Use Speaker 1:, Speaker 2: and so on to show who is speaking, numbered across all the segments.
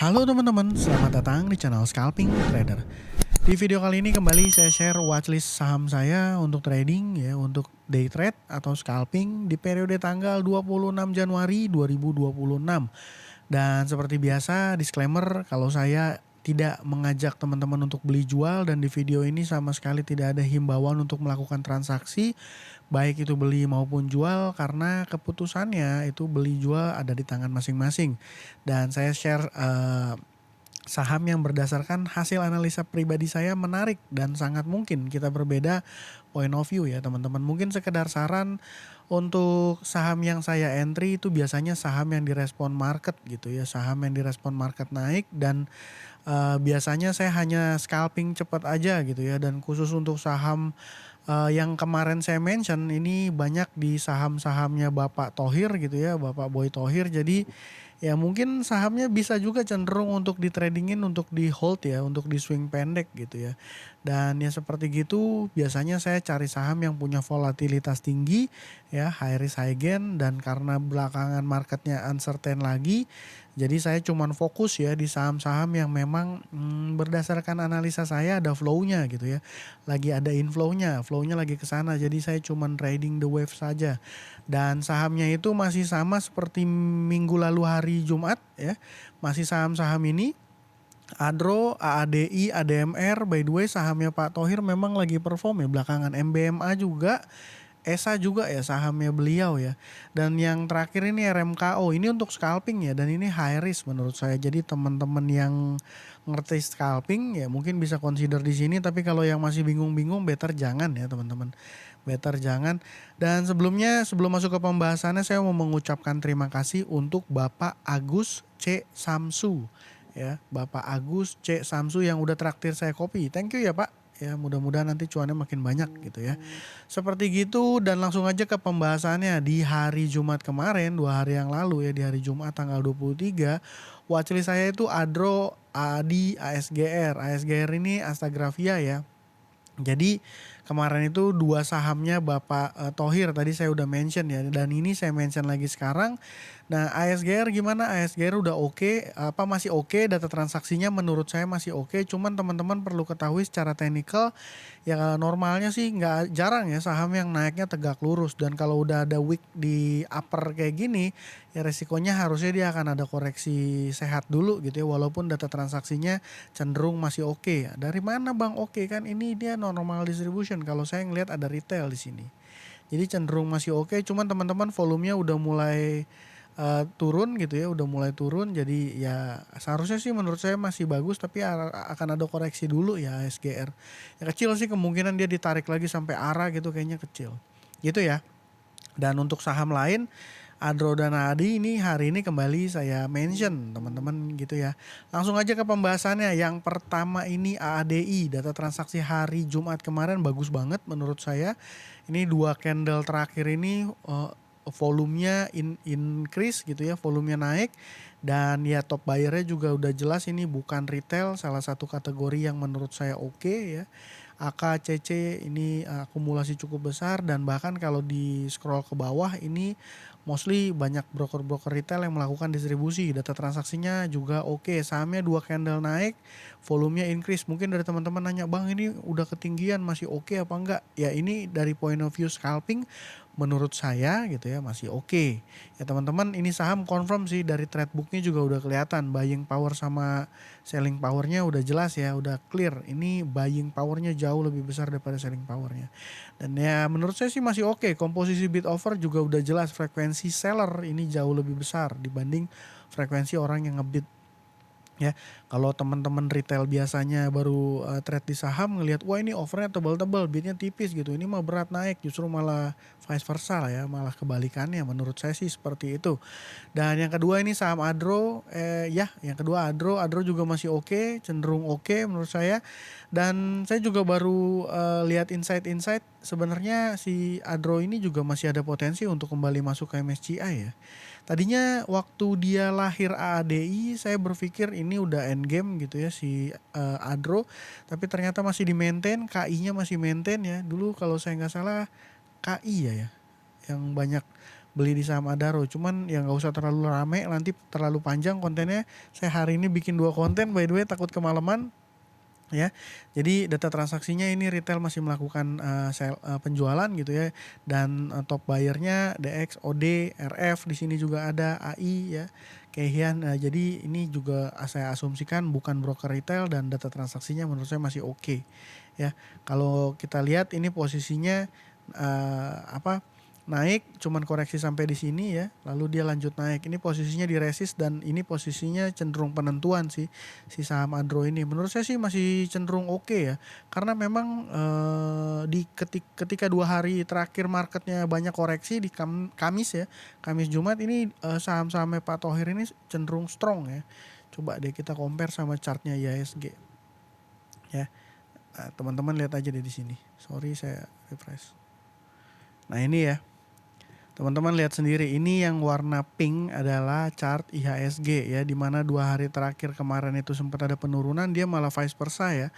Speaker 1: Halo teman-teman, selamat datang di channel Scalping Trader. Di video kali ini kembali saya share watchlist saham saya untuk trading ya, untuk day trade atau scalping di periode tanggal 26 Januari 2026. Dan seperti biasa, disclaimer kalau saya tidak mengajak teman-teman untuk beli jual dan di video ini sama sekali tidak ada himbauan untuk melakukan transaksi baik itu beli maupun jual karena keputusannya itu beli jual ada di tangan masing-masing. Dan saya share saham yang berdasarkan hasil analisa pribadi saya menarik dan sangat mungkin kita berbeda point of view ya teman-teman. Mungkin sekedar saran untuk saham yang saya entry itu biasanya saham yang direspon market gitu ya, saham yang direspon market naik dan biasanya saya hanya scalping cepat aja gitu ya, dan khusus untuk saham yang kemarin saya mention ini banyak di saham-sahamnya Bapak Thohir gitu ya, Bapak Boy Thohir. Jadi ya mungkin sahamnya bisa juga cenderung untuk di-tradingin, untuk di-hold ya, untuk di swing pendek gitu ya. Dan ya seperti gitu biasanya saya cari saham yang punya volatilitas tinggi ya, high risk high gain, dan karena belakangan marketnya uncertain lagi, jadi saya cuman fokus ya di saham-saham yang memang berdasarkan analisa saya ada flow-nya gitu ya. Lagi ada inflow-nya, flow-nya lagi ke sana. Jadi saya cuman trading the wave saja. Dan sahamnya itu masih sama seperti minggu lalu hari Jumat ya. Masih saham-saham ini Adro, AADI, ADMR, by the way sahamnya Pak Thohir memang lagi perform ya belakangan. MBMA juga, ESA juga ya sahamnya beliau ya. Dan yang terakhir ini RMKO, ini untuk scalping ya, dan ini high risk menurut saya. Jadi teman-teman yang ngerti scalping ya mungkin bisa consider di sini, tapi kalau yang masih bingung-bingung better jangan ya teman-teman. Better jangan. Dan sebelumnya, sebelum masuk ke pembahasannya, saya mau mengucapkan terima kasih untuk Bapak Agus C Samsu ya, Bapak Agus C Samsu yang udah traktir saya kopi. Thank you ya Pak. Ya mudah-mudahan nanti cuannya makin banyak gitu ya. Seperti gitu, dan langsung aja ke pembahasannya. Di hari Jumat kemarin, 2 hari yang lalu ya, di hari Jumat tanggal 23, watchlist saya itu Adro, ADI, ASGR. ASGR ini Astagrafia ya. Jadi kemarin itu dua sahamnya Bapak Thohir tadi saya udah mention ya, dan ini saya mention lagi sekarang. Nah ASGR gimana? ASGR udah oke, apa masih oke, data transaksinya menurut saya masih oke. Cuman teman-teman perlu ketahui secara teknikal ya, normalnya sih nggak jarang ya saham yang naiknya tegak lurus, dan kalau udah ada wick di upper kayak gini ya resikonya harusnya dia akan ada koreksi sehat dulu gitu ya, walaupun data transaksinya cenderung masih oke. Ya. Dari mana Bang oke? Kan ini dia normal distribution. Kalau saya ngelihat ada retail di sini. Jadi cenderung masih oke, cuman teman-teman volumenya udah mulai turun gitu ya, udah mulai turun. Jadi ya seharusnya sih menurut saya masih bagus, tapi akan ada koreksi dulu ya SGR. Ya kecil sih kemungkinan dia ditarik lagi sampai arah gitu, kayaknya kecil. Gitu ya. Dan untuk saham lain Adro dan Adi ini hari ini kembali saya mention teman-teman gitu ya. Langsung aja ke pembahasannya. Yang pertama ini AADI, data transaksi hari Jumat kemarin bagus banget menurut saya. Ini dua candle terakhir ini volumenya increase gitu ya, volumenya naik, dan ya top buyernya juga udah jelas, ini bukan retail, salah satu kategori yang menurut saya oke ya. AKCC ini akumulasi cukup besar, dan bahkan kalau di scroll ke bawah ini mostly banyak broker-broker retail yang melakukan distribusi. Data transaksinya juga oke, sahamnya dua candle naik, volumenya increase. Mungkin dari teman-teman nanya, "Bang, ini udah ketinggian, masih oke apa enggak?" Ya ini dari point of view scalping menurut saya gitu ya masih oke. Ya teman-teman, ini saham confirm sih dari trade booknya juga udah kelihatan buying power sama selling powernya udah jelas ya, udah clear. Ini buying powernya jauh lebih besar daripada selling powernya. Dan ya menurut saya sih masih oke. Komposisi bid offer juga udah jelas, frekuensi seller ini jauh lebih besar dibanding frekuensi orang yang ngebid. Ya, kalau teman-teman retail biasanya baru trade di saham ngelihat wah ini offernya tebal-tebal, bidnya tipis gitu, ini mah berat naik, justru malah vice versa lah ya, malah kebalikannya menurut saya sih seperti itu. Dan yang kedua ini saham Adro, yang kedua Adro juga masih oke, cenderung oke menurut saya. Dan saya juga baru lihat insight sebenarnya si Adro ini juga masih ada potensi untuk kembali masuk ke MSCI ya. Tadinya waktu dia lahir AADI saya berpikir ini udah end game gitu ya si Adro, tapi ternyata masih di maintain, KI-nya masih maintain ya. Dulu kalau saya nggak salah KI ya yang banyak beli di saham Adaro. Cuman ya nggak usah terlalu rame, nanti terlalu panjang kontennya. Saya hari ini bikin 2 konten, by the way takut kemalaman ya. Jadi data transaksinya ini retail masih melakukan penjualan gitu ya, dan top buyernya DX, OD, RF, di sini juga ada AI ya, Kehian. Jadi ini juga saya asumsikan bukan broker retail, dan data transaksinya menurut saya masih oke ya. Kalau kita lihat ini posisinya naik, cuman koreksi sampai di sini ya, lalu dia lanjut naik. Ini posisinya di resist, dan ini posisinya cenderung penentuan sih si saham Adro ini. Menurut saya sih masih cenderung oke ya, karena memang di ketika 2 hari terakhir marketnya banyak koreksi di Kamis ya, Kamis Jumat ini saham-sahamnya Pak Thohir ini cenderung strong ya. Coba deh kita compare sama chartnya IHSG ya. Nah, teman-teman lihat aja deh di sini. Sorry saya refresh. Nah ini ya, teman-teman lihat sendiri, ini yang warna pink adalah chart IHSG ya, dimana 2 hari terakhir kemarin itu sempat ada penurunan, dia malah vice versa ya.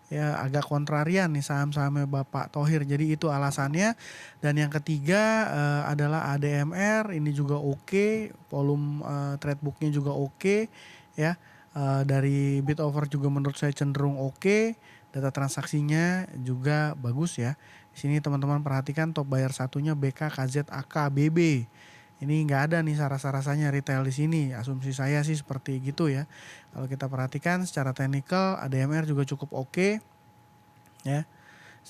Speaker 1: Ya agak kontrarian nih saham-sahamnya Bapak Thohir, jadi itu alasannya. Dan yang ketiga adalah ADMR, ini juga oke, volume trade booknya juga oke ya. Dari bid over juga menurut saya cenderung oke, data transaksinya juga bagus ya. Di sini teman-teman perhatikan top buyer satunya BK, KZ, AK, BB. Ini nggak ada nih rasa-rasanya retail di sini. Asumsi saya sih seperti gitu ya. Kalau kita perhatikan secara teknikal, ADMR juga cukup oke ya.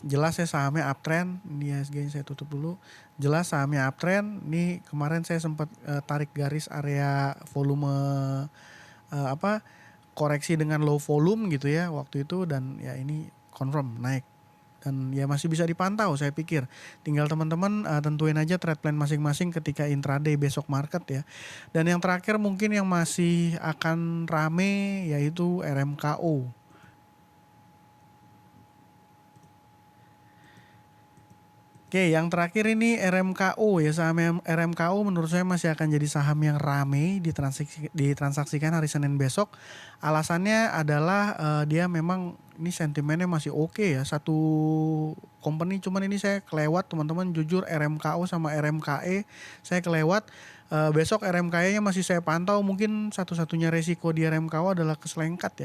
Speaker 1: Jelas ya sahamnya uptrend. Ini IHSG saya tutup dulu. Jelas sahamnya uptrend. Ini kemarin saya sempat tarik garis area volume koreksi dengan low volume gitu ya waktu itu, dan ya ini confirm naik. Dan ya masih bisa dipantau saya pikir. Tinggal teman-teman tentuin aja trade plan masing-masing ketika intraday besok market ya. Dan yang terakhir mungkin yang masih akan rame yaitu RMKO. Oke, yang terakhir ini RMKO ya. Saham RMKO menurut saya masih akan jadi saham yang rame ditransaksikan hari Senin besok. Alasannya adalah dia memang ini sentimennya masih oke ya. Satu company, cuman ini saya kelewat teman-teman, jujur RMKO sama RMKE saya kelewat. Besok RMKE-nya masih saya pantau. Mungkin satu-satunya resiko di RMKO adalah keselengkat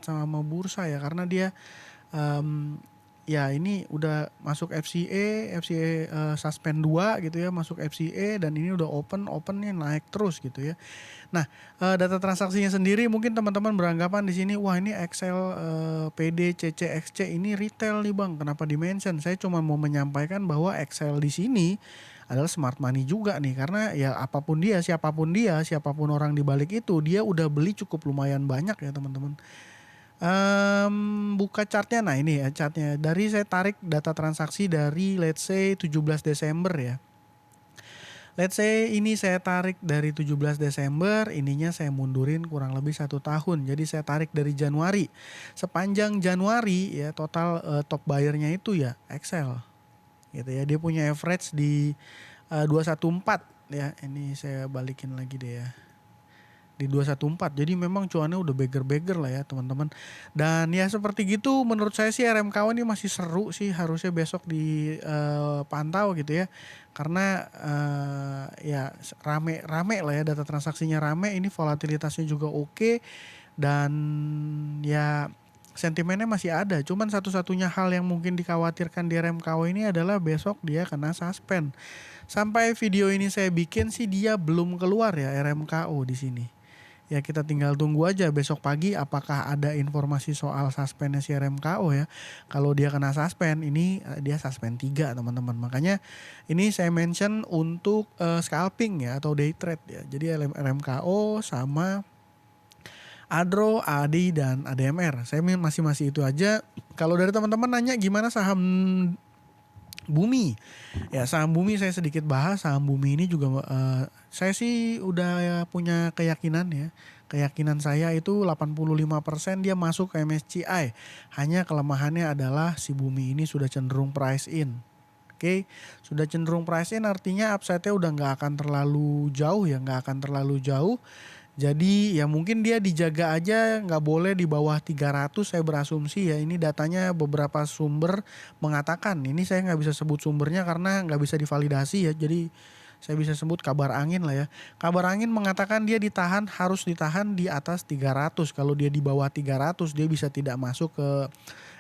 Speaker 1: sama bursa ya, karena dia ya ini udah masuk FCA suspend 2 gitu ya, masuk FCA, dan ini udah opennya naik terus gitu ya. Nah, data transaksinya sendiri mungkin teman-teman beranggapan di sini, wah ini Excel, PD, CC, XC ini retail nih Bang, kenapa di-mention? Saya cuma mau menyampaikan bahwa Excel di sini adalah smart money juga nih, karena ya siapapun orang di balik itu, dia udah beli cukup lumayan banyak ya teman-teman. Buka chartnya, nah ini ya chartnya. Dari saya tarik data transaksi dari let's say 17 Desember ya. Let's say ini saya tarik dari 17 Desember, ininya saya mundurin kurang lebih 1 tahun. Jadi saya tarik dari Januari. Sepanjang Januari ya total top buyernya itu ya Excel. Gitu ya. Dia punya average di 214 ya. Ini saya balikin lagi deh ya. Di 214. Jadi memang cuannya udah beggar lah ya teman-teman. Dan ya seperti gitu, menurut saya sih RMKO ini masih seru sih, harusnya besok dipantau gitu ya. Karena ya rame lah ya, data transaksinya rame, ini volatilitasnya juga oke, dan ya sentimennya masih ada. Cuman satu-satunya hal yang mungkin dikhawatirkan di RMKO ini adalah besok dia kena suspend. Sampai video ini saya bikin sih dia belum keluar ya RMKO di sini. Ya kita tinggal tunggu aja besok pagi apakah ada informasi soal suspendnya si RMKO ya. Kalau dia kena suspend, ini dia suspend 3 teman-teman. Makanya ini saya mention untuk scalping ya atau day trade ya. Jadi RMKO sama Adro, ADI, dan ADMR. Saya masih itu aja. Kalau dari teman-teman nanya gimana saham Bumi, ya saham Bumi saya sedikit bahas. Saham Bumi ini juga saya sih udah punya keyakinan ya. Keyakinan saya itu 85% dia masuk ke MSCI. Hanya kelemahannya adalah si Bumi ini sudah cenderung price in. Oke, sudah cenderung price in artinya upside-nya udah nggak akan terlalu jauh. Jadi ya mungkin dia dijaga aja, nggak boleh di bawah 300 saya berasumsi ya. Ini datanya beberapa sumber mengatakan, ini saya nggak bisa sebut sumbernya karena nggak bisa divalidasi ya. Jadi saya bisa sebut kabar angin lah ya. Kabar angin mengatakan dia harus ditahan di atas 300. Kalau dia di bawah 300 dia bisa tidak masuk ke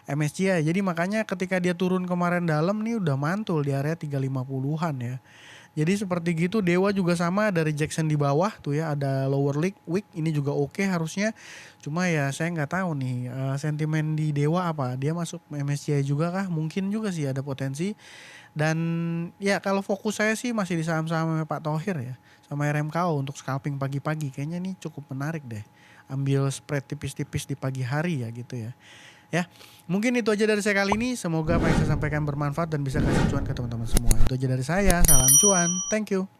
Speaker 1: MSCI. Jadi makanya ketika dia turun kemarin dalam nih udah mantul di area 350-an ya. Jadi seperti gitu. Dewa juga sama, ada rejection di bawah tuh ya, ada lower wick ini juga oke harusnya. Cuma ya saya nggak tahu nih sentimen di Dewa apa. Dia masuk MSCI juga kah? Mungkin juga sih ada potensi. Dan ya kalau fokus saya sih masih di saham-saham Pak Thohir ya, sama RMKO untuk scalping pagi-pagi. Kayaknya ini cukup menarik deh. Ambil spread tipis-tipis di pagi hari ya gitu ya. Ya, mungkin itu aja dari saya kali ini. Semoga apa yang saya sampaikan bermanfaat dan bisa kasih cuan ke teman-teman semua. Itu aja dari saya. Salam cuan. Thank you.